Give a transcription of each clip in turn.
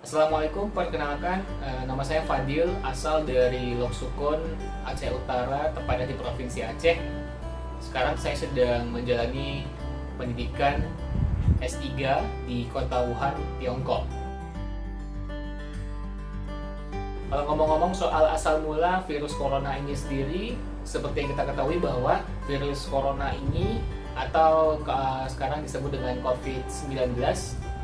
Assalamualaikum, perkenalkan nama saya Fadil, asal dari Loksukun, Aceh Utara, tepatnya di Provinsi Aceh. Sekarang saya sedang menjalani pendidikan S3 di kota Wuhan, Tiongkok. Kalau ngomong-ngomong soal asal mula virus corona ini sendiri, seperti yang kita ketahui bahwa virus corona ini atau sekarang disebut dengan COVID-19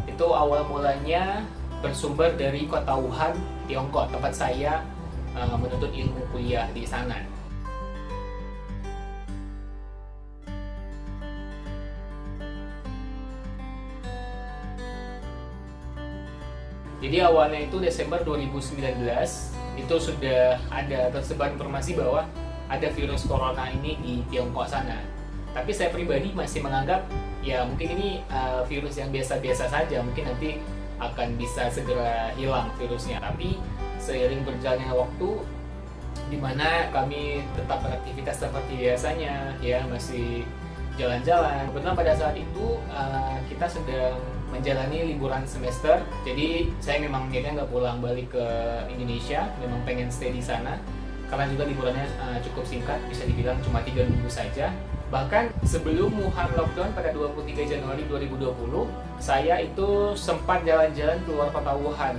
itu awal mulanya bersumber dari kota Wuhan, Tiongkok, tempat saya menuntut ilmu kuliah di sana. Jadi awalnya itu Desember 2019 itu sudah ada tersebar informasi bahwa ada virus corona ini di Tiongkok sana. Tapi saya pribadi masih menganggap ya mungkin ini virus yang biasa-biasa saja, mungkin nanti akan bisa segera hilang virusnya. Tapi seiring berjalannya waktu, di mana kami tetap beraktivitas seperti biasanya, ya masih jalan-jalan. Kebetulan pada saat itu kita sedang menjalani liburan semester, jadi saya memang niatnya nggak pulang balik ke Indonesia, memang pengen stay di sana. Karena juga liburannya cukup singkat, bisa dibilang cuma 3 minggu saja. Bahkan sebelum Wuhan lockdown pada 23 Januari 2020, saya itu sempat jalan-jalan keluar kota Wuhan.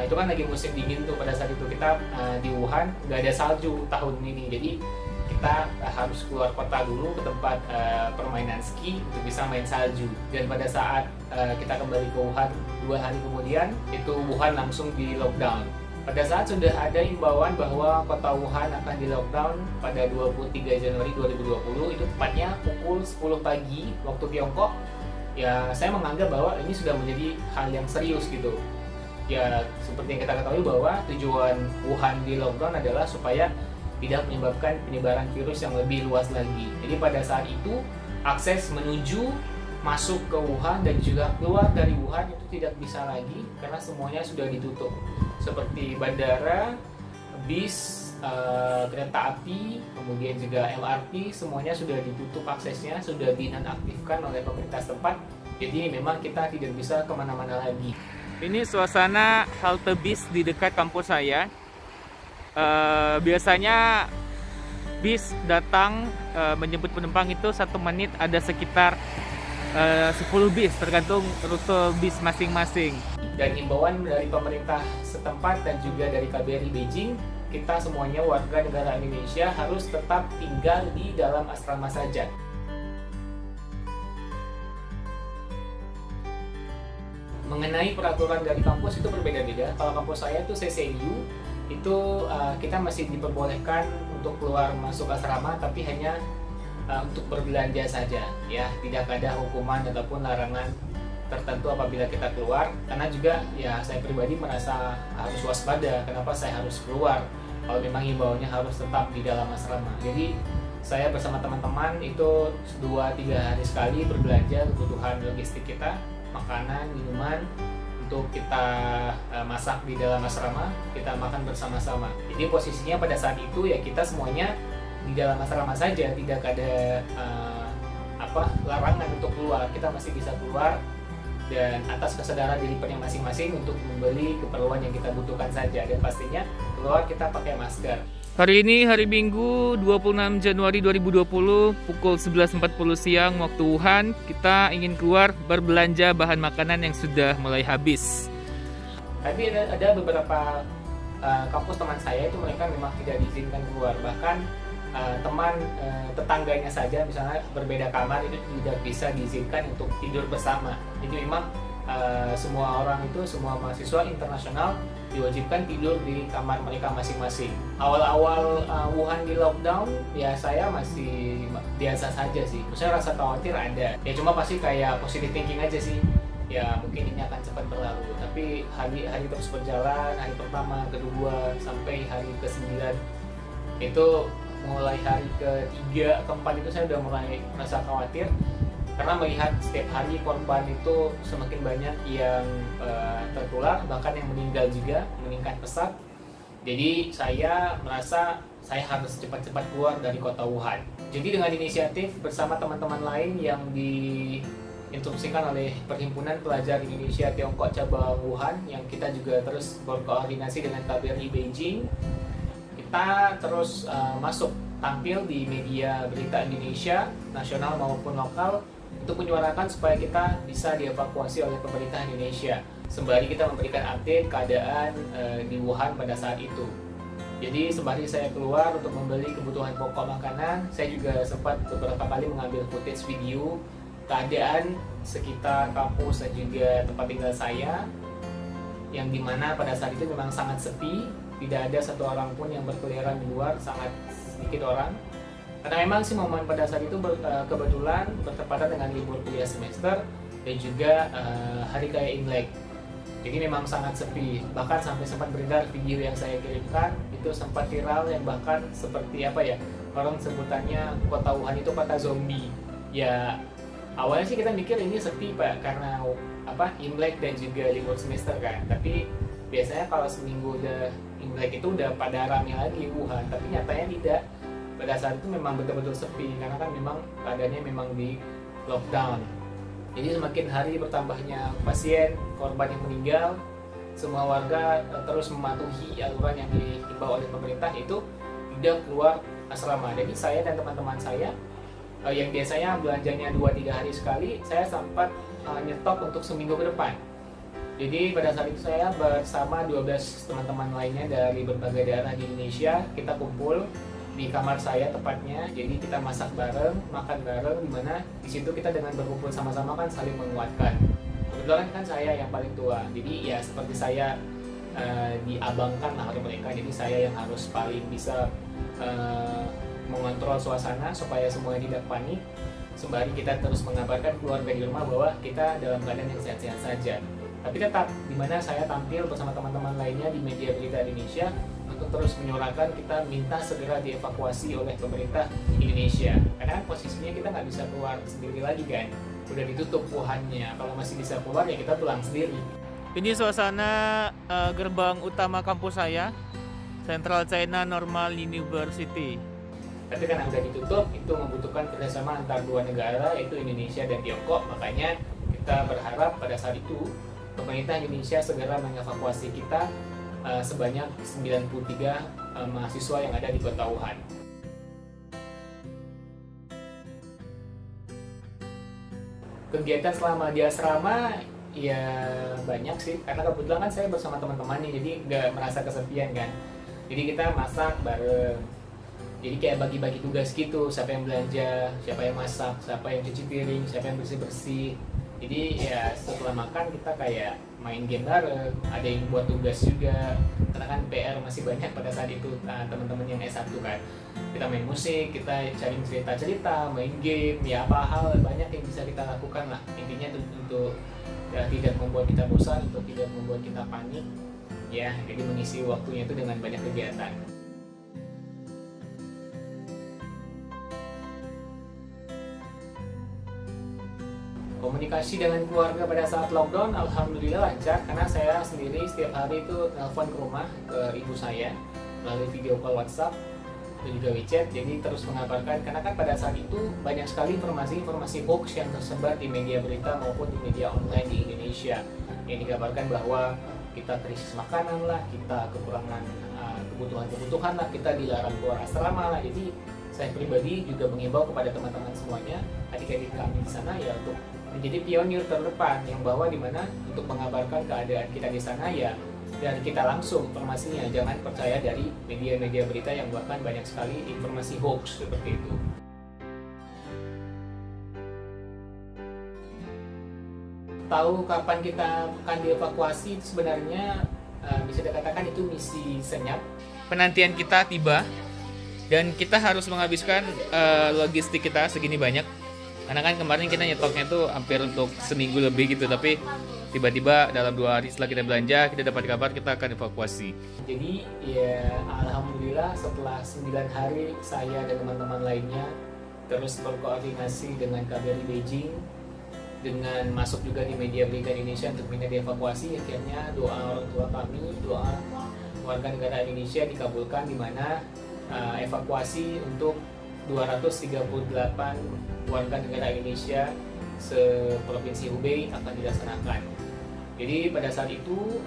Itu kan lagi musim dingin tuh pada saat itu. Kita di Wuhan nggak ada salju tahun ini, jadi kita harus keluar kota dulu ke tempat permainan ski untuk bisa main salju. Dan pada saat kita kembali ke Wuhan 2 hari kemudian, itu Wuhan langsung di lockdown. Pada saat sudah ada imbauan bahwa kota Wuhan akan di lockdown pada 23 Januari 2020, itu tepatnya pukul 10 pagi waktu Tiongkok, ya saya menganggap bahwa ini sudah menjadi hal yang serius gitu. Ya seperti yang kita ketahui bahwa tujuan Wuhan di lockdown adalah supaya tidak menyebabkan penyebaran virus yang lebih luas lagi. Jadi pada saat itu akses menuju masuk ke Wuhan dan juga keluar dari Wuhan itu tidak bisa lagi karena semuanya sudah ditutup. Seperti bandara, bis, kereta api, kemudian juga LRT, semuanya sudah ditutup aksesnya, sudah dinonaktifkan oleh pemerintah setempat. Jadi memang kita tidak bisa kemana-mana lagi. Ini suasana halte bis di dekat kampus saya. Biasanya bis datang menjemput penumpang itu 1 menit ada sekitar 10 bis, tergantung rute bis masing-masing. Dan himbauan dari pemerintah setempat dan juga dari KBRI Beijing, kita semuanya warga negara Indonesia harus tetap tinggal di dalam asrama saja. Mengenai peraturan dari kampus itu berbeda-beda. Kalau kampus saya itu CCU, itu kita masih diperbolehkan untuk keluar masuk asrama, tapi hanya untuk berbelanja saja, ya tidak ada hukuman ataupun larangan tertentu apabila kita keluar. Karena juga ya saya pribadi merasa harus waspada, kenapa saya harus keluar kalau memang himbauannya harus tetap di dalam asrama. Jadi saya bersama teman-teman itu 2-3 hari sekali berbelanja kebutuhan logistik kita, makanan, minuman, untuk kita masak di dalam asrama, kita makan bersama-sama. Jadi posisinya pada saat itu ya kita semuanya di dalam asrama saja, tidak ada larangan untuk keluar. Kita masih bisa keluar dan atas kesadaran diri masing-masing untuk membeli keperluan yang kita butuhkan saja, dan pastinya keluar kita pakai masker. Hari ini hari Minggu 26 Januari 2020 pukul 11.40 siang waktu Wuhan. Kita ingin keluar berbelanja bahan makanan yang sudah mulai habis. Tapi ada beberapa kampus teman saya itu mereka memang tidak diizinkan keluar. Bahkan teman tetangganya saja misalnya berbeda kamar itu tidak bisa diizinkan untuk tidur bersama. Jadi memang semua orang itu, semua mahasiswa internasional diwajibkan tidur di kamar mereka masing-masing. Awal-awal Wuhan di lockdown ya saya masih biasa saja sih. Maksudnya rasa khawatir ada. Ya cuma pasti kayak positive thinking aja sih. Ya mungkin ini akan cepat berlalu. Tapi hari terus berjalan, hari pertama, kedua, sampai hari ke-9 itu mulai hari ke-3, ke-4 itu saya udah mulai merasa khawatir karena melihat setiap hari korban itu semakin banyak yang tertular, bahkan yang meninggal juga meningkat pesat. Jadi saya merasa saya harus cepat-cepat keluar dari kota Wuhan. Jadi dengan inisiatif bersama teman-teman lain yang di diinstruksikan oleh Perhimpunan Pelajar Indonesia Tiongkok cabang Wuhan, yang kita juga terus berkoordinasi dengan KBRI Beijing. Kita terus masuk tampil di media berita Indonesia, nasional maupun lokal, untuk menyuarakan supaya kita bisa dievakuasi oleh pemerintah Indonesia, sembari kita memberikan update keadaan di Wuhan pada saat itu. Jadi sembari saya keluar untuk membeli kebutuhan pokok makanan, saya juga sempat beberapa kali mengambil footage video keadaan sekitar kampus dan juga tempat tinggal saya, yang dimana pada saat itu memang sangat sepi, tidak ada satu orang pun yang berkeliaran di luar, sangat sedikit orang. Karena memang sih momen pada saat itu kebetulan bertepatan dengan libur kuliah semester dan juga hari kaya Imlek. Jadi memang sangat sepi, bahkan sampai sempat beredar video yang saya kirimkan, itu sempat viral, yang bahkan seperti apa ya, orang sebutannya kota Wuhan itu kota zombie. Ya awalnya sih kita mikir ini sepi Pak, karena Imlek dan juga libur semester kan. Tapi biasanya kalau seminggu udah Imlek itu udah pada rame lagi Wuhan, tapi nyatanya tidak. Pada saat itu memang betul-betul sepi, karena kan memang keadaannya memang di lockdown. Jadi semakin hari bertambahnya pasien, korban yang meninggal, semua warga terus mematuhi aturan yang diimbau oleh pemerintah, itu tidak keluar asrama. Jadi saya dan teman-teman saya yang biasanya belanjanya 2-3 hari sekali, saya sempat nyetok untuk seminggu ke depan. Jadi pada saat itu saya bersama 12 teman-teman lainnya dari berbagai daerah di Indonesia, kita kumpul di kamar saya tepatnya. Jadi kita masak bareng, makan bareng, dimana di situ kita dengan berkumpul sama-sama kan saling menguatkan. Kebetulan kan saya yang paling tua, jadi ya seperti saya diabangkan lah oleh mereka. Jadi saya yang harus paling bisa mengontrol suasana supaya semuanya tidak panik, sembari kita terus mengabarkan keluarga di rumah bahwa kita dalam keadaan yang sehat-sehat saja. Tapi tetap dimana saya tampil bersama teman-teman lainnya di media berita Indonesia untuk terus menyuarakan kita minta segera dievakuasi oleh pemerintah Indonesia, karena posisinya kita nggak bisa keluar sendiri lagi kan, udah ditutup Wuhannya. Kalau masih bisa keluar ya kita pulang sendiri. Ini suasana gerbang utama kampus saya, Central China Normal University. Tapi karena udah ditutup, itu membutuhkan kerjasama antar dua negara, yaitu Indonesia dan Tiongkok. Makanya kita berharap pada saat itu pemerintah Indonesia segera mengevakuasi kita sebanyak 93 mahasiswa yang ada di kota Wuhan. Kegiatan selama di asrama ya banyak sih, karena kebetulan kan saya bersama teman-teman nih, jadi nggak merasa kesepian kan. Jadi kita masak bareng, jadi kayak bagi-bagi tugas gitu, siapa yang belanja, siapa yang masak, siapa yang cuci piring, siapa yang bersih-bersih. Jadi ya setelah makan kita kayak main game bareng, ada yang buat tugas juga, karena kan PR masih banyak pada saat itu. Teman-teman yang S1 kan, kita main musik, kita cari cerita-cerita, main game, ya apa hal banyak yang bisa kita lakukan lah. Intinya untuk ya, tidak membuat kita bosan, untuk tidak membuat kita panik, ya jadi mengisi waktunya itu dengan banyak kegiatan. Komunikasi dengan keluarga pada saat lockdown alhamdulillah lancar, karena saya sendiri setiap hari itu telepon ke rumah ke ibu saya melalui video call WhatsApp dan juga WeChat. Jadi terus mengabarkan, karena kan pada saat itu banyak sekali informasi hoax yang tersebar di media berita maupun di media online di Indonesia, yang dikabarkan bahwa kita krisis makanan lah, kita kekurangan kebutuhan lah, kita dilarang keluar asrama lah. Jadi saya pribadi juga mengimbau kepada teman-teman semuanya, adik-adik kami di sana, ya untuk menjadi pionir terdepan yang bahwa dimana untuk mengabarkan keadaan kita di sana ya dari kita langsung informasinya, jangan percaya dari media-media berita yang bahkan banyak sekali informasi hoax seperti itu. Tahu kapan kita akan dievakuasi itu sebenarnya bisa dikatakan itu misi senyap. Penantian kita tiba dan kita harus menghabiskan logistik kita segini banyak. Karena kan kemarin kita nyetoknya tuh hampir untuk seminggu lebih gitu, tapi tiba-tiba dalam 2 hari setelah kita belanja, kita dapat kabar kita akan evakuasi. Jadi ya alhamdulillah setelah 9 hari saya dan teman-teman lainnya terus berkoordinasi dengan KBRI Beijing, dengan masuk juga di media berita Indonesia untuk minta dievakuasi, akhirnya doa orang tua kami, doa warga negara Indonesia dikabulkan, di mana evakuasi untuk 238 warga negara Indonesia se-provinsi Hubei akan dilaksanakan. Jadi pada saat itu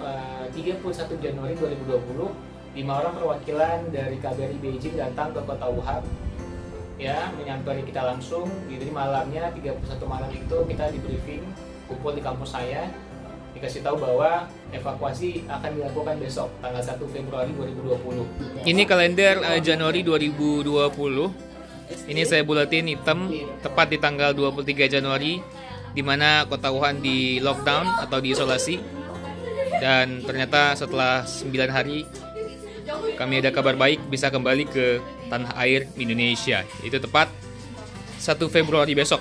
31 Januari 2020 5 orang perwakilan dari KBRI Beijing datang ke kota Wuhan ya, menyampaikan kita langsung. Jadi malamnya 31 malam itu kita di briefing, kumpul di kampus saya, dikasih tahu bahwa evakuasi akan dilakukan besok tanggal 1 Februari 2020. Ini kalender Januari 2020. Ini saya bulatin hitam tepat di tanggal 23 Januari di mana kota Wuhan di lockdown atau diisolasi. Dan ternyata setelah 9 hari kami ada kabar baik, bisa kembali ke tanah air Indonesia. Itu tepat 1 Februari besok.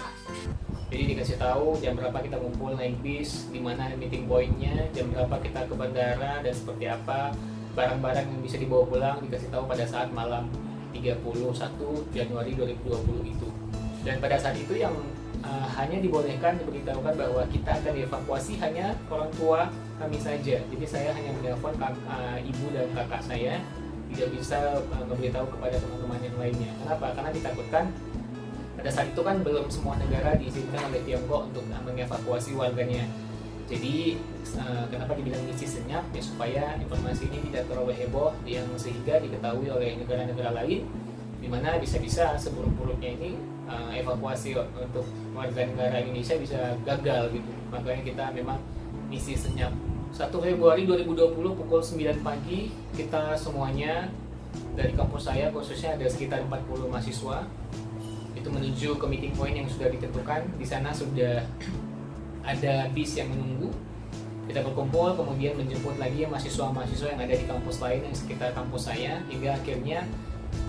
Jadi dikasih tahu jam berapa kita ngumpul naik bis, di mana meeting point-nya, jam berapa kita ke bandara, dan seperti apa barang-barang yang bisa dibawa pulang, dikasih tahu pada saat malam 31 Januari 2020 itu. Dan pada saat itu yang hanya dibolehkan diberitahukan bahwa kita akan dievakuasi hanya orang tua kami saja. Jadi saya hanya menelpon ibu dan kakak saya, tidak bisa memberitahu kepada teman-teman yang lainnya. Kenapa? Karena ditakutkan pada saat itu kan belum semua negara diizinkan oleh Tiongkok untuk mengevakuasi warganya. Jadi kenapa dibilang misi senyap? Ya supaya informasi ini tidak terlalu heboh, yang sehingga diketahui oleh negara-negara lain, di mana bisa-bisa seburuk-buruknya ini evakuasi untuk warga negara Indonesia bisa gagal gitu. Makanya kita memang misi senyap. 1 Februari 2020 pukul 9 pagi kita semuanya dari kampus saya, khususnya ada sekitar 40 mahasiswa, itu menuju ke meeting point yang sudah ditentukan. Di sana sudah ada bis yang menunggu. Kita berkumpul, kemudian menjemput lagi mahasiswa-mahasiswa yang ada di kampus lain yang sekitar kampus saya, hingga akhirnya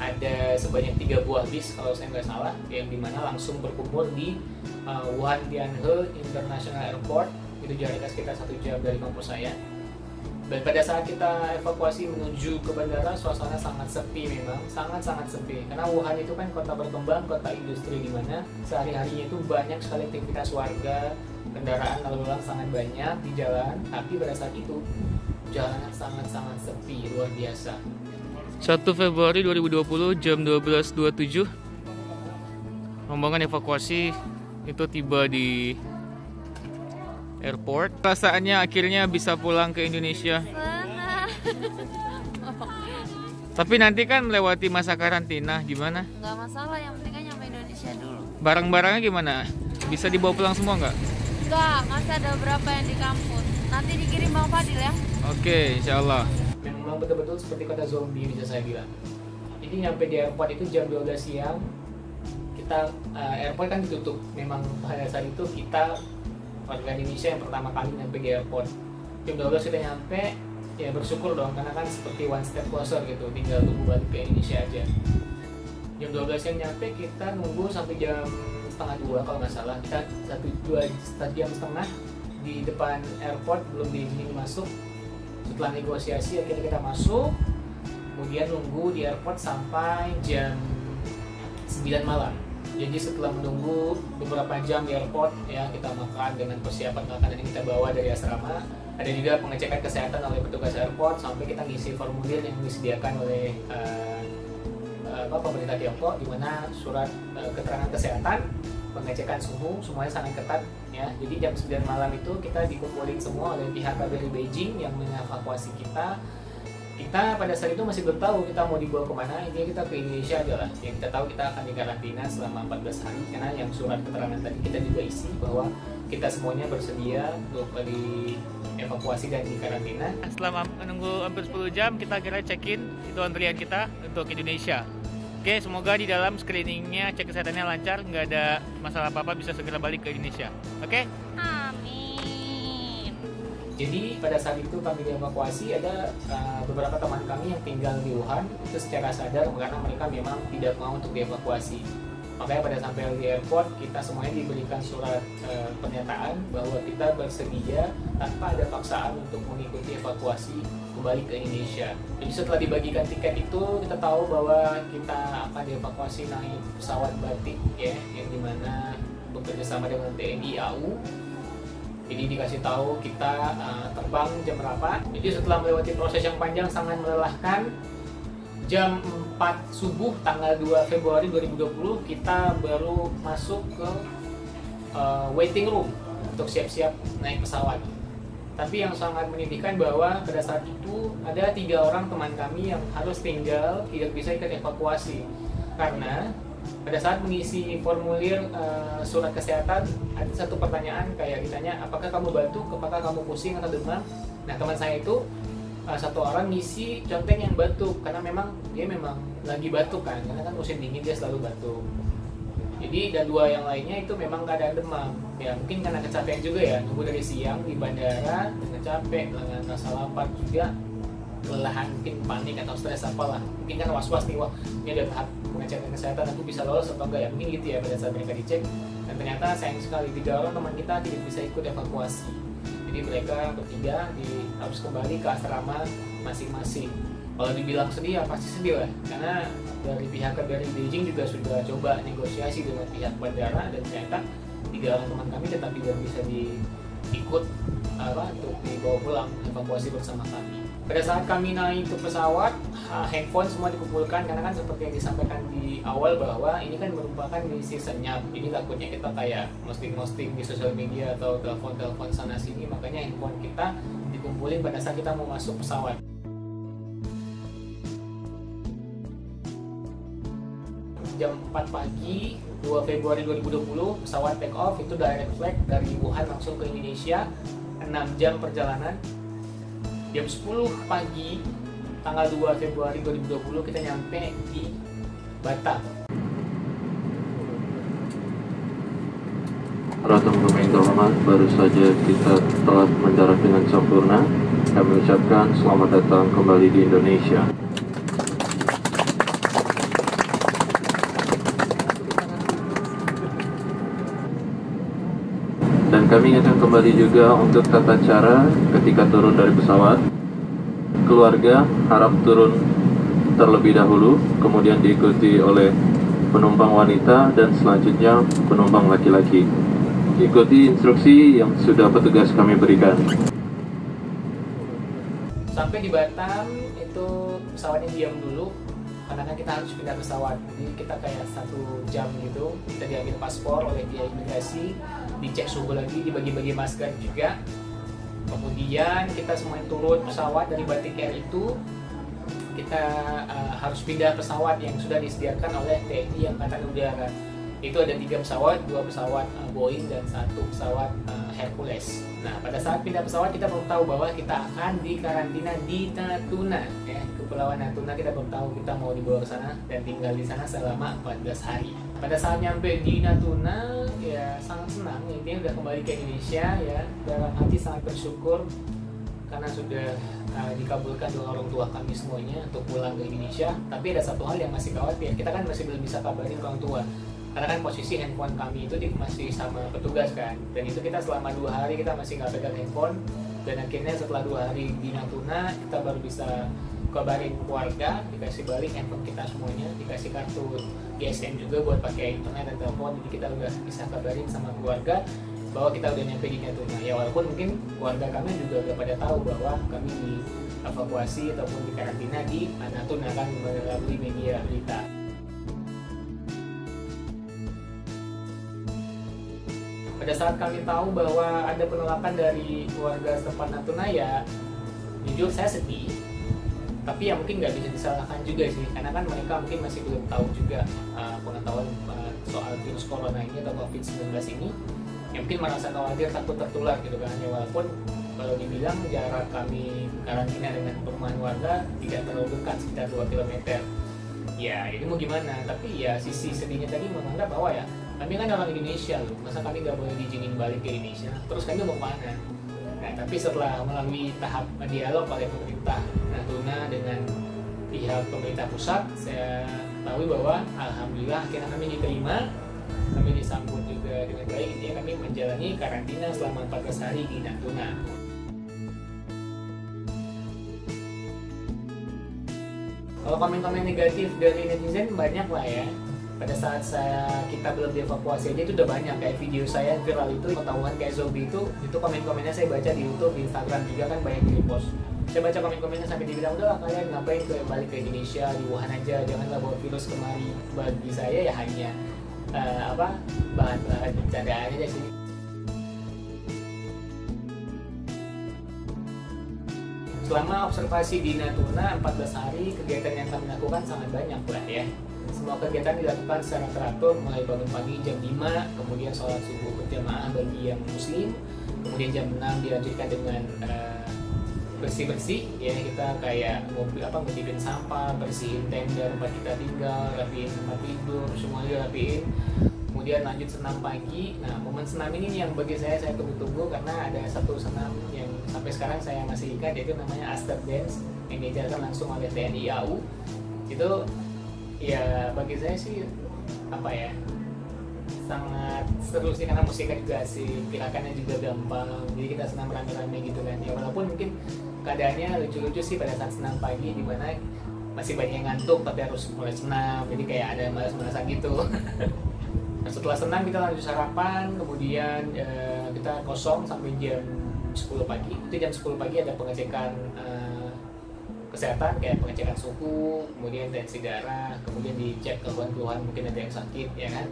ada sebanyak 3 buah bis kalau saya nggak salah, yang dimana langsung berkumpul di Wuhan Tianhe International Airport. Itu jaraknya sekitar 1 jam dari kampus saya. Dan pada saat kita evakuasi menuju ke bandara, suasana sangat sepi, memang sangat-sangat sepi. Karena Wuhan itu kan kota berkembang, kota industri, di mana sehari-harinya itu banyak sekali aktivitas warga, kendaraan lalu lalang sangat banyak di jalan. Tapi pada saat itu jalanan sangat-sangat sepi, luar biasa. 1 Februari 2020 jam 12.27 rombongan evakuasi itu tiba di airport. Perasaannya akhirnya bisa pulang ke Indonesia. Tapi nanti kan melewati masa karantina, gimana? Nggak masalah, yang penting kan nyampe Indonesia dulu. Barang-barangnya gimana? Bisa dibawa pulang semua nggak? Nggak, masih ada beberapa yang di kampus. Nanti dikirim Bang Fadil ya. Oke, insya Allah. Memang betul-betul seperti kota zombie bisa saya bilang. Jadi nyampe di airport itu jam 12 siang. Kita airport kan ditutup. Memang pada saat itu kita warga Indonesia yang pertama kali nyampe di airport. Jam 12 kita nyampe, ya bersyukur dong, karena kan seperti one step closer gitu, tinggal tunggu balik ke Indonesia aja. Jam 12 yang nyampe, kita nunggu sampai jam setengah 2 kalau nggak salah. Kita 1-2 jam setengah di depan airport, belum diizinin masuk. Setelah negosiasi akhirnya kita masuk, kemudian nunggu di airport sampai jam 9 malam. Jadi setelah menunggu beberapa jam di airport, ya kita makan dengan persiapan makanan yang kita bawa dari asrama. Ada juga pengecekan kesehatan oleh petugas airport, sampai kita ngisi formulir yang disediakan oleh pemerintah Tiongkok, di mana surat keterangan kesehatan, pengecekan suhu, semuanya sangat ketat ya. Jadi jam 9 malam itu kita dikumpulin semua oleh pihak KBRI Beijing yang mengevakuasi kita. Kita pada saat itu masih belum tahu kita mau dibawa kemana. Intinya kita ke Indonesia adalah yang kita tahu kita akan dikarantina selama 14 hari, karena yang surat keterangan tadi kita juga isi bahwa kita semuanya bersedia untuk dievakuasi dan dikarantina. Selama menunggu hampir 10 jam, kita kira check-in, itu antrian kita untuk Indonesia. Oke, semoga di dalam screeningnya, cek kesehatannya lancar, nggak ada masalah apa-apa, bisa segera balik ke Indonesia. Oke? Amin. Jadi pada saat itu kami dievakuasi, ada beberapa teman kami yang tinggal di Wuhan itu secara sadar karena mereka memang tidak mau untuk dievakuasi. Makanya pada sampai di airport, kita semuanya diberikan surat pernyataan bahwa kita bersedia tanpa ada paksaan untuk mengikuti evakuasi kembali ke Indonesia. Jadi setelah dibagikan tiket itu, kita tahu bahwa kita akan dievakuasi naik pesawat batik ya, yang dimana bekerja sama dengan TNI AU. Jadi dikasih tahu kita terbang jam berapa. Jadi setelah melewati proses yang panjang sangat melelahkan, jam 4 subuh tanggal 2 Februari 2020 kita baru masuk ke waiting room untuk siap-siap naik pesawat. Tapi yang sangat menyedihkan bahwa pada saat itu ada 3 orang teman kami yang harus tinggal, tidak bisa ikut evakuasi karena pada saat mengisi formulir surat kesehatan ada satu pertanyaan kayak ditanya apakah kamu batuk, apakah kamu pusing atau demam. Nah teman saya itu satu orang ngisi conteng yang batuk karena dia memang lagi batuk kan, karena kan musim dingin dia selalu batuk. Jadi dan 2 yang lainnya itu memang keadaan demam. Ya mungkin karena kecapean juga ya, nunggu dari siang di bandara dengan capek, dengan rasa lapar juga, kelelahan, mungkin panik atau stres apalah. Mungkin kan was-was nih, wah ini ada tahap pengecekan kesehatan, aku bisa lolos atau enggak ya, mungkin gitu ya pada saat mereka dicek. Dan ternyata sayang sekali 3 orang teman kita tidak bisa ikut evakuasi. Jadi mereka bertiga harus kembali ke asrama masing-masing. Kalau dibilang sedih ya pasti sedih lah, karena dari pihak KBRI Beijing juga sudah coba negosiasi dengan pihak bandara dan ternyata 3 orang teman kami tetap tidak bisa diikut untuk dibawa pulang evakuasi bersama kami. Pada saat kami naik ke pesawat, handphone semua dikumpulkan karena kan seperti yang disampaikan di awal bahwa ini kan merupakan misi senyap. Ini takutnya kita kayak posting di sosial media atau telepon sana sini, makanya handphone kita dikumpulin pada saat kita mau masuk pesawat. Jam 4 pagi 2 Februari 2020 pesawat take off, itu direct flight dari Wuhan langsung ke Indonesia, 6 jam perjalanan. Jam 10 pagi tanggal 2 Februari 2020 kita nyampe di Batam. Para teman-teman yang terhormat, baru saja kita telah mendarat dengan sempurna. Kami ucapkan selamat datang kembali di Indonesia. Dan kami akan kembali juga untuk tata cara ketika turun dari pesawat. Keluarga harap turun terlebih dahulu, kemudian diikuti oleh penumpang wanita dan selanjutnya penumpang laki-laki. Ikuti instruksi yang sudah petugas kami berikan. Sampai di Batam itu pesawatnya diam dulu karena kan kita harus pindah pesawat, jadi kita kayak 1 jam gitu, kita diambil paspor oleh pihak imigrasi, dicek suhu lagi, dibagi-bagi masker juga. Kemudian kita semua turun pesawat dari Batik Air itu, kita harus pindah pesawat yang sudah disediakan oleh TNI Angkatan Udara. Itu ada 3 pesawat, 2 pesawat Boeing dan 1 pesawat Hercules. Nah pada saat pindah pesawat kita baru tahu bahwa kita akan dikarantina di Natuna, ya, Kepulauan Natuna. Kita baru tahu kita mau dibawa ke sana dan tinggal di sana selama 14 hari. Pada saat nyampe di Natuna ya sangat senang, intinya udah kembali ke Indonesia ya, dalam hati sangat bersyukur karena sudah dikabulkan doa orang tua kami semuanya untuk pulang ke Indonesia. Tapi ada satu hal yang masih khawatir, kita kan masih belum bisa kabarin orang tua karena kan posisi handphone kami itu masih sama petugas kan, dan itu kita selama 2 hari kita masih nggak pegang handphone, dan akhirnya setelah 2 hari di Natuna kita baru bisa kabarin keluarga, dikasih balik handphone kita semuanya, dikasih kartu GSM juga buat pakai internet dan telepon. Jadi kita udah bisa kabarin sama keluarga bahwa kita udah nyampe di Natuna. Ya walaupun mungkin keluarga kami juga udah pada tahu bahwa kami dievakuasi ataupun dikarantina di Natuna kan melalui media berita. Pada saat kami tahu bahwa ada penolakan dari keluarga setempat Natuna, ya jujur saya sedih. Tapi ya mungkin nggak bisa disalahkan juga sih, karena kan mereka mungkin masih belum tahu juga pengetahuan soal virus corona ini atau COVID-19 ini. Ya mungkin merasa khawatir, takut tertular gitu kan. Ya walaupun kalau dibilang jarak kami karantina dengan perumahan warga tidak terlalu dekat, sekitar 2 km. Ya ini mau gimana, tapi ya sisi sedihnya tadi menganggap bahwa ya kami kan orang Indonesia loh, masa kami nggak boleh diizinin balik ke Indonesia, terus kami mau kemana? Nah tapi setelah melalui tahap dialog oleh pemerintah Natuna dengan pihak pemerintah pusat, saya tahu bahwa alhamdulillah akhirnya kami diterima, kami disambut juga dengan baik. Intinya kami menjalani karantina selama 14 hari di Natuna. Kalau komen-komen negatif dari netizen banyak lah ya. Pada saat kita belum dievakuasi aja itu udah banyak, kayak video saya viral itu ketahuan kayak zombie itu komen-komennya saya baca di YouTube, di Instagram juga kan banyak di repost. Saya baca komen-komennya sampai dibilang udahlah kalian ngapain balik ke Indonesia, di Wuhan aja, janganlah bawa virus kemari. Bagi saya ya hanya bahan-bahan bercandaannya di sini. Selama observasi di Natuna 14 hari, kegiatan yang kami lakukan sangat banyak lah ya. Semua kegiatan dilakukan secara teratur, mulai bangun pagi jam 5, kemudian sholat subuh berjamaah bagi yang muslim, kemudian jam 6 dilanjutkan dengan bersih-bersih ya, kita kayak ngutipin sampah, bersihin tenda tempat kita tinggal, rapiin tempat tidur, semuanya rapiin. Kemudian lanjut senam pagi. Nah, momen senam ini yang bagi saya tunggu-tunggu karena ada satu senam yang sampai sekarang saya masih ingat, yaitu namanya Aster Dance yang diajarkan langsung oleh TNI AU. Itu ya bagi saya sih sangat seru sih, karena musiknya juga asik, gerakannya juga gampang, jadi kita senam rame-rame gitu kan ya. Walaupun mungkin keadaannya lucu-lucu sih pada saat senam pagi, dimana masih banyak yang ngantuk tapi harus mulai senam, jadi kayak ada malas-malasan gitu. Nah, setelah senam kita lanjut sarapan, kemudian kita kosong sampai jam 10 pagi. Itu jam 10 pagi ada pengecekan kesehatan, kayak pengecekan suhu, kemudian tensi darah, kemudian dicek keluhan-keluhan, mungkin ada yang sakit ya kan.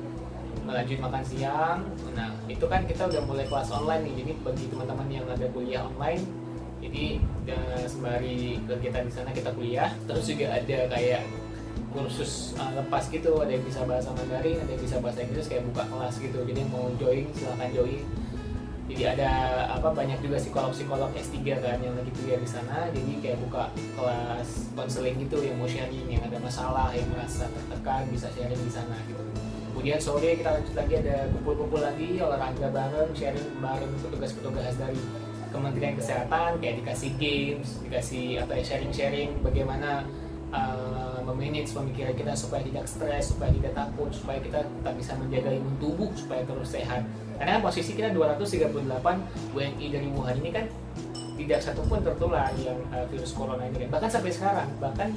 Lanjut makan siang. Nah, itu kan kita udah mulai kelas online nih, jadi bagi teman-teman yang ada kuliah online, jadi sembari kegiatan di sana kita kuliah. Terus juga ada kayak kursus lepas gitu, ada yang bisa bahasa Mandarin, ada yang bisa bahasa Inggris, kayak buka kelas gitu. Jadi mau join silahkan join. Jadi ada banyak juga psikolog S3 kan yang lagi kuliah di sana, jadi kayak buka kelas konseling gitu, yang mau sharing, yang ada masalah, yang merasa tertekan bisa sharing di sana gitu. Kemudian sore kita lanjut lagi, ada kumpul-kumpul lagi, olahraga bareng, sharing bareng petugas-petugas dari Kementerian Kesehatan, kayak dikasih games, dikasih sharing-sharing bagaimana memanage pemikiran kita supaya tidak stres, supaya tidak takut, supaya kita tetap bisa menjaga imun tubuh supaya terus sehat. Karena posisi kita 238 WNI dari Wuhan ini kan tidak satupun tertular yang virus corona ini kan. Bahkan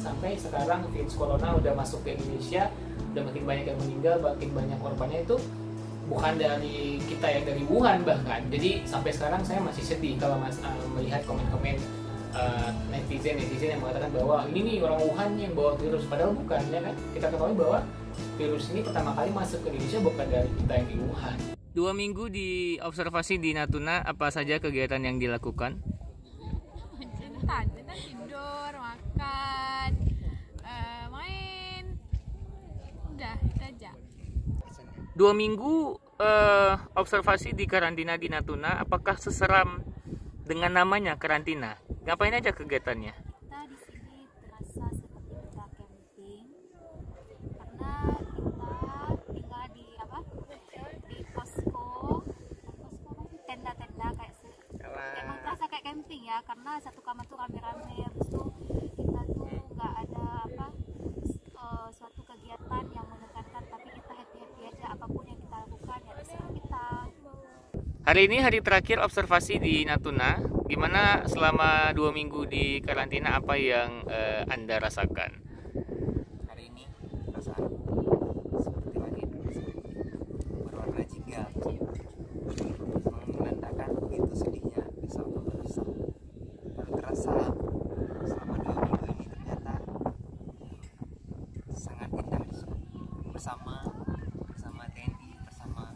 sampai sekarang virus corona udah masuk ke Indonesia, udah makin banyak yang meninggal, makin banyak korbannya itu bukan dari kita yang dari Wuhan bahkan. Jadi sampai sekarang saya masih sedih kalau melihat komen-komen netizen yang mengatakan bahwa ini nih orang Wuhan yang bawa virus, padahal bukan ya kan. Kita ketahui bahwa virus ini pertama kali masuk ke Indonesia bukan dari kita yang di Wuhan. 2 minggu di observasi di Natuna, apa saja kegiatan yang dilakukan? Kita tidur, makan, main, udah itu aja. 2 minggu observasi di karantina di Natuna, apakah seseram dengan namanya karantina? Ngapain aja kegiatannya? Kita di sini terasa seperti kita camping, karena kita tinggal di posko tenda-tenda kayak emang terasa kayak camping ya, karena satu kamar tuh rame-rame. Habis itu kita tuh nggak ada suatu kegiatan yang menekankan, tapi kita happy aja, apapun yang kita lakukan ya terserah kita. Hari ini hari terakhir observasi di Natuna. Gimana selama 2 minggu di karantina, apa yang Anda rasakan? Hari ini perasaan seperti langit berwarna jingga, menandakan begitu sedihnya bisa atau bisa. Dan terasa selama 2 minggu ini ternyata sangat indah bersama TNI, bersama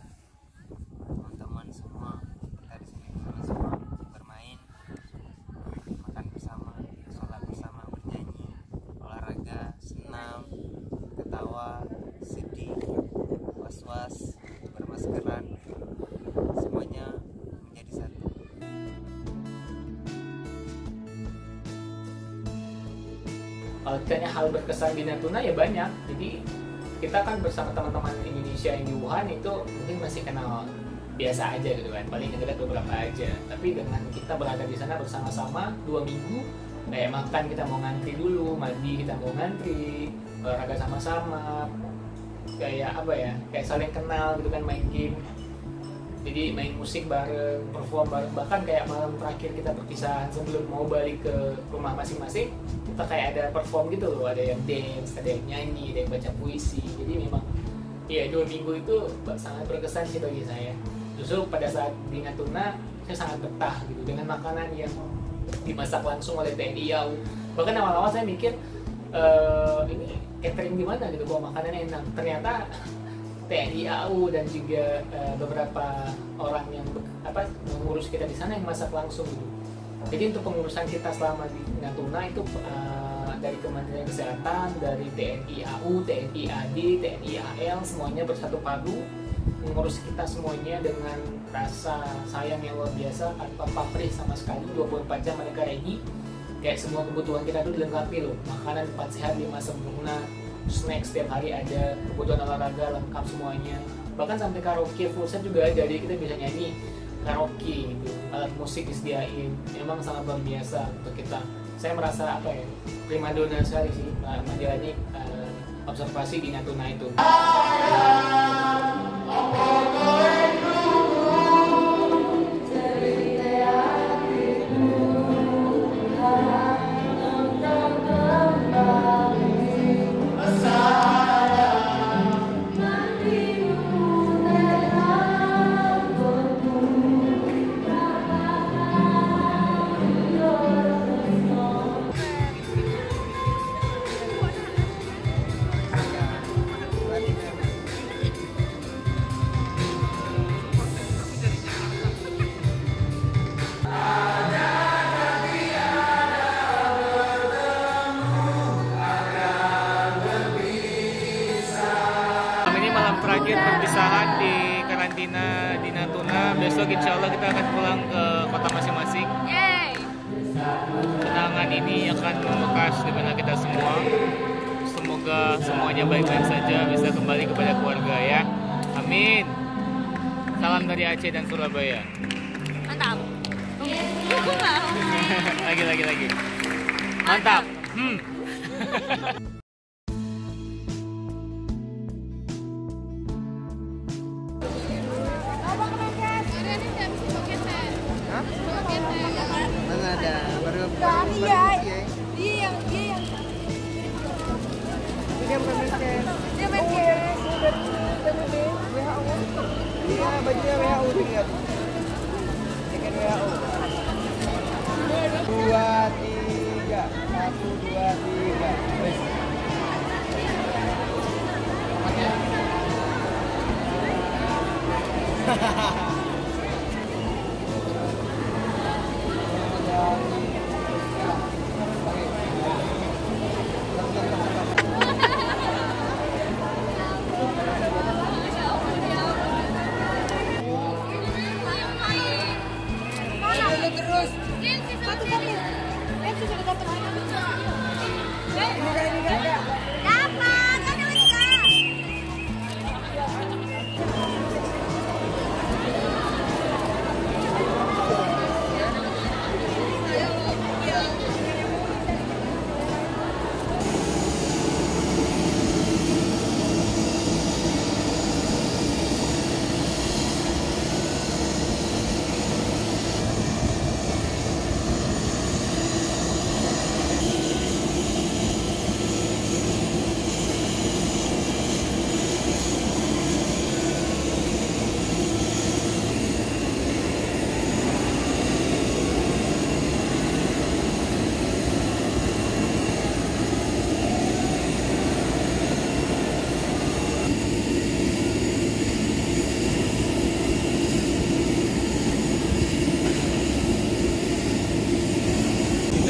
teman-teman semua. Kita di sini bersama bermain, makan bersama, sholat bersama, bernyanyi, olahraga, senam, ketawa, sedih, was-was, bermaskeran, semuanya menjadi satu. Kalau ditanya hal berkesan di Natuna ya banyak. Jadi kita kan bersama teman-teman Indonesia yang di Wuhan itu mungkin masih kenal biasa aja gitu kan, paling kita beberapa aja. Tapi dengan kita berada di sana bersama-sama 2 minggu, kayak makan kita mau ngantri dulu, mandi kita mau ngantri, olahraga sama-sama, kayak kayak saling kenal gitu kan, main game, jadi main musik bareng, perform bareng. Bahkan kayak malam terakhir kita perpisahan sebelum mau balik ke rumah masing-masing, kita kayak ada perform gitu loh, ada yang dance, ada yang nyanyi, ada yang baca puisi. Jadi memang ya 2 minggu itu sangat berkesan sih bagi saya. Justru pada saat di Natuna saya sangat betah gitu dengan makanan yang dimasak langsung oleh TNI AU. Bahkan awal-awal saya mikir ini catering gimana gitu, kok makanannya enak. Ternyata TNI AU dan juga beberapa orang yang mengurus kita di sana yang masak langsung gitu. Jadi untuk pengurusan kita selama di Natuna itu dari Kementerian Kesehatan, dari TNI AU, TNI AD, TNI AL semuanya bersatu padu mengurus kita semuanya dengan rasa sayang yang luar biasa, tanpa pamrih sama sekali. 24 jam mereka ready, kayak semua kebutuhan kita tuh dilengkapi loh. Makanan cepat sehat 5 sempurna, snack setiap hari ada, kebutuhan olahraga lengkap semuanya. Bahkan sampai karaoke full set juga ada, jadi kita bisa nyanyi karaoke gitu, alat musik disediain. Memang sangat luar biasa untuk kita. Saya merasa primadona sekali sih menjalani observasi di Natuna itu. Terakhir perpisahan di karantina di Natuna. Besok insya Allah kita akan pulang ke kota masing-masing. Kenangan ini akan membekas di benak kita semua. Semoga semuanya baik-baik saja, bisa kembali kepada keluarga ya. Amin. Salam dari Aceh dan Surabaya. Mantap. Lagi. Mantap. Mana ada baru Dia yang dia bukan menkes. dia main game. Iya, bajunya WHO lihat. Dengan WHO. 2, 3. 1, 2, 3. Wes.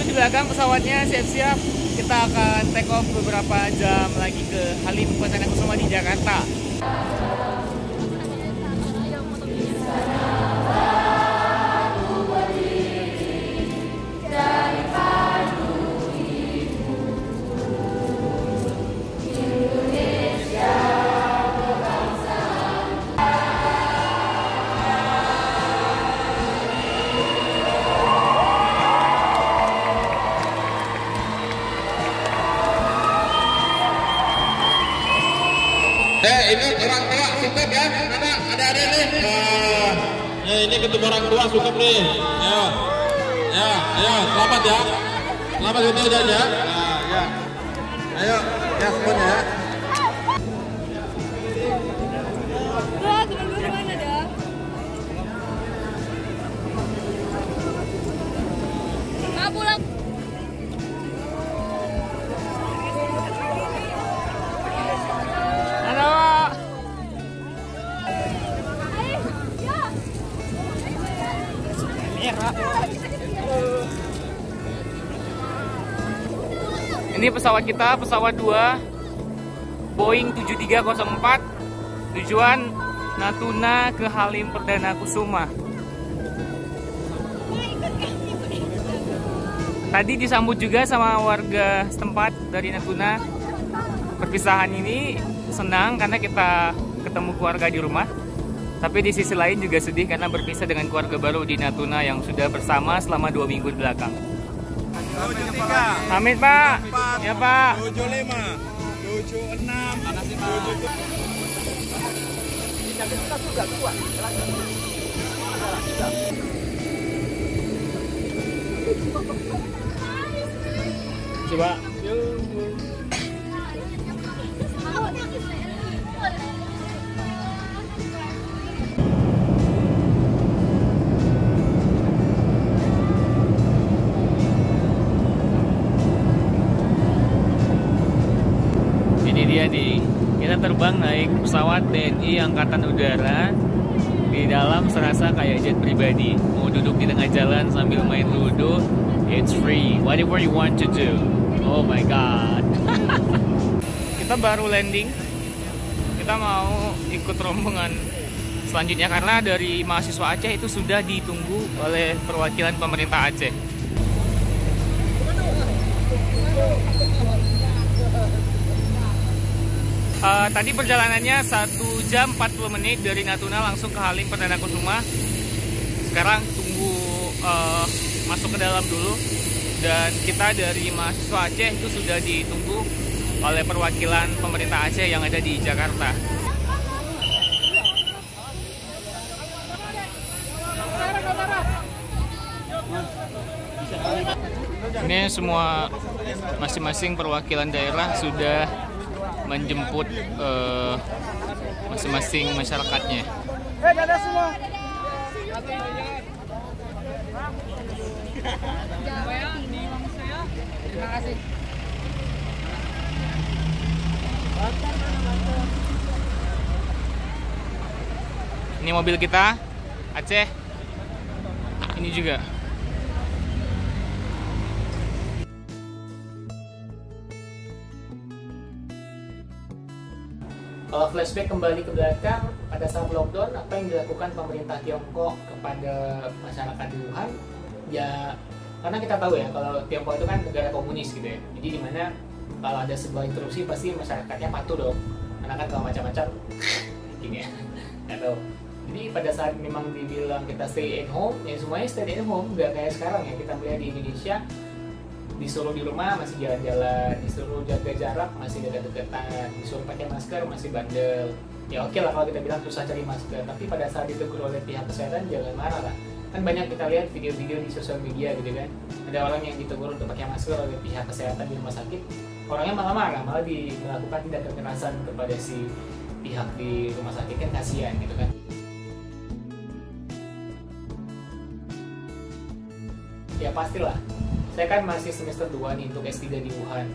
Di belakang pesawatnya siap-siap, kita akan take off beberapa jam lagi ke Halim Perdana Kusuma di Jakarta. Ini orang tua sukep ya, ada nih. Ini ketemu orang tua sukep nih. Ayo, selamat ya. Selamat itu aja ya. Ya. Ayo, ya semuanya ya. Ini pesawat kita, pesawat 2 Boeing 7304, tujuan Natuna ke Halim Perdana Kusuma. Tadi disambut juga sama warga setempat dari Natuna. Perpisahan ini senang karena kita ketemu keluarga di rumah. Tapi di sisi lain juga sedih karena berpisah dengan keluarga baru di Natuna yang sudah bersama selama 2 minggu belakang. Pamit Pak. Ya Pak. 75, 76, 77. Coba. Ini dia nih, kita terbang naik pesawat TNI Angkatan Udara. Di dalam serasa kayak jet pribadi. Mau duduk di tengah jalan sambil main ludo, it's free, whatever you want to do. Oh my god. Kita baru landing. Kita mau ikut rombongan selanjutnya karena dari mahasiswa Aceh itu sudah ditunggu oleh perwakilan pemerintah Aceh. Tadi perjalanannya 1 jam 40 menit dari Natuna langsung ke Halim Perdana Kusuma. Sekarang tunggu masuk ke dalam dulu. Dan kita dari mahasiswa Aceh itu sudah ditunggu oleh perwakilan pemerintah Aceh yang ada di Jakarta. Ini semua masing-masing perwakilan daerah sudah menjemput masing-masing masyarakatnya. Ini mobil kita, Aceh. Ini juga. Kalau flashback kembali ke belakang, pada saat lockdown, apa yang dilakukan pemerintah Tiongkok kepada masyarakat di Wuhan? Ya, karena kita tahu ya, kalau Tiongkok itu kan negara komunis gitu ya. Jadi dimana kalau ada sebuah interupsi pasti masyarakatnya patuh dong. Karena kan kalau macam-macam, gini ya, nggak tahu. Jadi pada saat memang dibilang kita stay at home, ya semuanya stay at home, nggak kayak sekarang ya. Kita melihat di Indonesia, disuruh di rumah masih jalan-jalan, disuruh jaga jarak masih dekat-dekatan, disuruh pakai masker masih bandel. Ya oke lah kalau kita bilang susah cari masker, tapi pada saat ditegur oleh pihak kesehatan jangan marah lah. Kan banyak kita lihat video-video di sosial media gitu kan, ada orang yang ditegur untuk pakai masker oleh pihak kesehatan di rumah sakit, orangnya malah marah, malah melakukan tindak kekerasan kepada si pihak di rumah sakit, kan kasihan gitu kan. Ya pastilah. Saya kan masih semester 2 nih untuk S3 di Wuhan.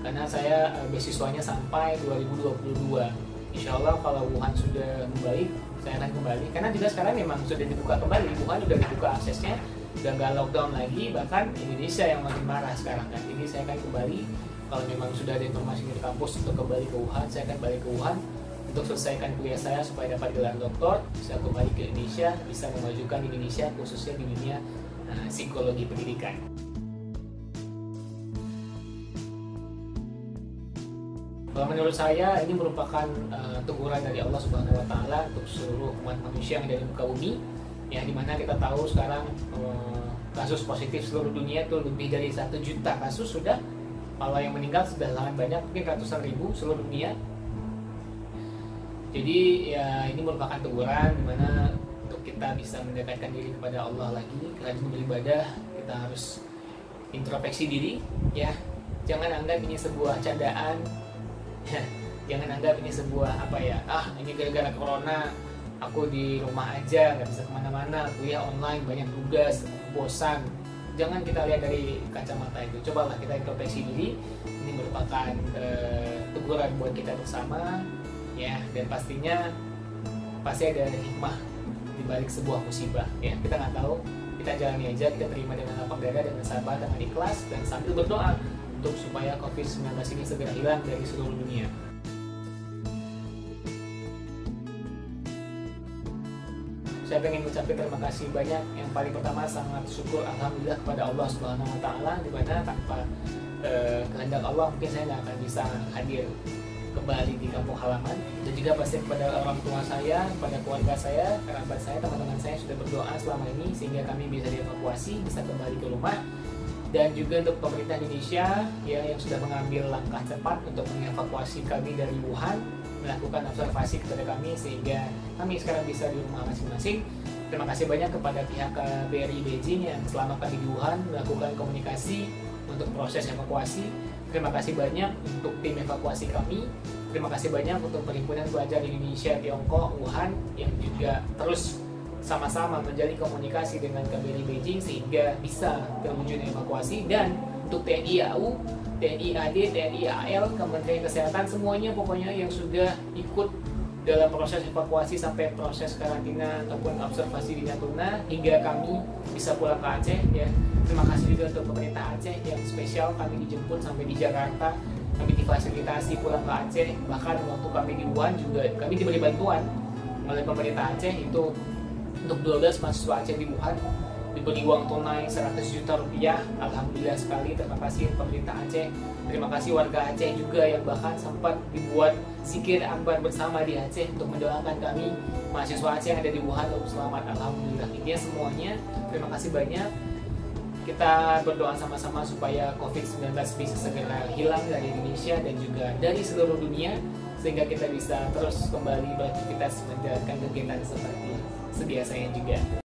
Karena saya beasiswanya sampai 2022. Insya Allah kalau Wuhan sudah membaik, saya akan kembali. Karena juga sekarang memang sudah dibuka kembali. Wuhan sudah dibuka aksesnya, udah nggak lockdown lagi. Bahkan Indonesia yang makin marah sekarang kan. Jadi saya akan kembali. Kalau memang sudah ada informasi dari kampus untuk kembali ke Wuhan, saya akan balik ke Wuhan untuk selesaikan kuliah saya supaya dapat gelar doktor. Bisa kembali ke Indonesia, bisa memajukan Indonesia khususnya di dunia psikologi pendidikan. Kalau menurut saya ini merupakan teguran dari Allah Subhanahu Wa Taala untuk seluruh umat manusia yang ada di muka bumi, ya dimana kita tahu sekarang kasus positif seluruh dunia itu lebih dari 1 juta kasus sudah, kalau yang meninggal sudah sangat banyak, mungkin ratusan ribu seluruh dunia. Jadi ya ini merupakan teguran dimana untuk kita bisa mendekatkan diri kepada Allah lagi, rajin beribadah, kita harus introspeksi diri, ya jangan anggap ini sebuah candaan. Jangan anggap ini sebuah ini gara-gara corona aku di rumah aja nggak bisa kemana-mana, kuliah online, banyak tugas, bosan. Jangan kita lihat dari kacamata itu. Cobalah kita introspeksi diri. Ini merupakan teguran buat kita bersama, ya, dan pastinya pasti ada hikmah di balik sebuah musibah, ya. Kita nggak tahu, kita jalani aja, kita terima dengan lapang dada, dengan sabar, dengan ikhlas, dan sambil berdoa. untuk supaya COVID-19 ini segera hilang dari seluruh dunia. Saya pengen ucapin terima kasih banyak. Yang paling pertama sangat syukur alhamdulillah kepada Allah Subhanahu wa taala, di mana tanpa kehendak Allah mungkin saya nggak akan bisa hadir kembali di kampung halaman. Dan juga pasti kepada orang tua saya, kepada keluarga saya, kerabat saya, teman-teman saya sudah berdoa selama ini sehingga kami bisa dievakuasi, bisa kembali ke rumah. Dan juga untuk pemerintah Indonesia ya, yang sudah mengambil langkah cepat untuk mengevakuasi kami dari Wuhan, melakukan observasi kepada kami sehingga kami sekarang bisa di rumah masing-masing. Terima kasih banyak kepada pihak KBRI Beijing yang selama kami di Wuhan melakukan komunikasi untuk proses evakuasi. Terima kasih banyak untuk tim evakuasi kami. Terima kasih banyak untuk Perhimpunan Pelajar Indonesia Tiongkok Wuhan yang juga terus sama-sama menjalin komunikasi dengan KBRI Beijing sehingga bisa terwujud evakuasi. Dan untuk TNI AU, TNI AD, TNI AL, Kementerian Kesehatan, semuanya pokoknya yang sudah ikut dalam proses evakuasi sampai proses karantina ataupun observasi di Natuna hingga kami bisa pulang ke Aceh ya. Terima kasih juga untuk pemerintah Aceh yang spesial, kami dijemput sampai di Jakarta, kami difasilitasi pulang ke Aceh. Bahkan waktu kami di Wuhan juga kami diberi bantuan oleh pemerintah Aceh itu untuk 12 mahasiswa Aceh di Wuhan diberi uang tunai 100 juta rupiah. Alhamdulillah sekali, terima kasih pemerintah Aceh. Terima kasih warga Aceh juga yang bahkan sempat dibuat zikir akbar bersama di Aceh untuk mendoakan kami mahasiswa Aceh yang ada di Wuhan untuk selamat. Alhamdulillah. Intinya semuanya terima kasih banyak. Kita berdoa sama-sama supaya COVID-19 bisa segera hilang dari Indonesia dan juga dari seluruh dunia sehingga kita bisa terus kembali beraktivitas menjalankan kegiatan seperti sebiasanya juga.